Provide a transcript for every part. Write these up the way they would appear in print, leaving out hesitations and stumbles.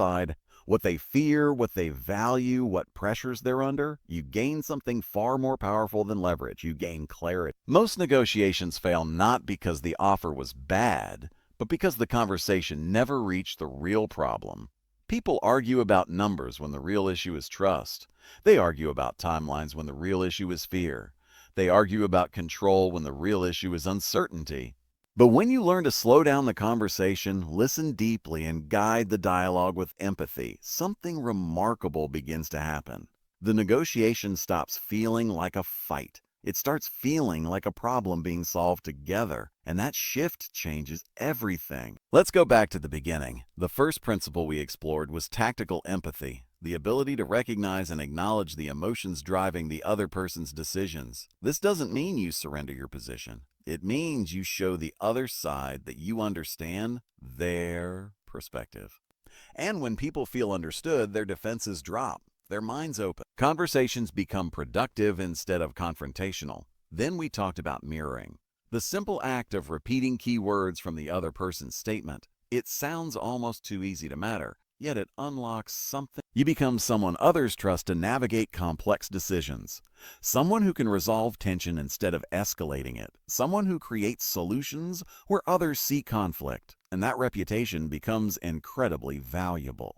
side, what they fear, what they value, what pressures they're under, you gain something far more powerful than leverage. You gain clarity. Most negotiations fail not because the offer was bad, but because the conversation never reached the real problem. People argue about numbers when the real issue is trust. They argue about timelines when the real issue is fear. They argue about control when the real issue is uncertainty. But when you learn to slow down the conversation, listen deeply, and guide the dialogue with empathy, something remarkable begins to happen. The negotiation stops feeling like a fight. It starts feeling like a problem being solved together, and that shift changes everything. Let's go back to the beginning. The first principle we explored was tactical empathy, the ability to recognize and acknowledge the emotions driving the other person's decisions. This doesn't mean you surrender your position. It means you show the other side that you understand their perspective. And when people feel understood, their defenses drop. Their minds open. Conversations become productive instead of confrontational. Then we talked about mirroring. The simple act of repeating key words from the other person's statement. It sounds almost too easy to matter, yet it unlocks something. You become someone others trust to navigate complex decisions. Someone who can resolve tension instead of escalating it. Someone who creates solutions where others see conflict. And that reputation becomes incredibly valuable.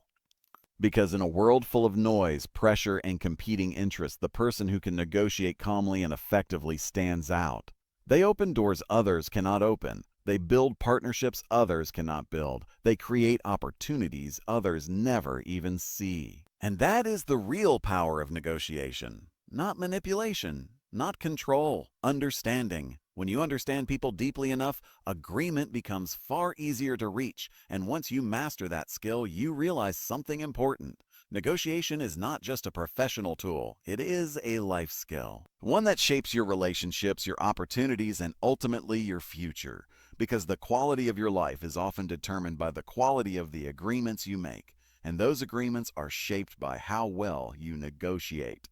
Because in a world full of noise, pressure, and competing interests, the person who can negotiate calmly and effectively stands out. They open doors others cannot open. They build partnerships others cannot build. They create opportunities others never even see. And that is the real power of negotiation. Not manipulation, not control, understanding. When you understand people deeply enough, agreement becomes far easier to reach, and once you master that skill, you realize something important. Negotiation is not just a professional tool, it is a life skill. One that shapes your relationships, your opportunities, and ultimately your future. Because the quality of your life is often determined by the quality of the agreements you make, and those agreements are shaped by how well you negotiate.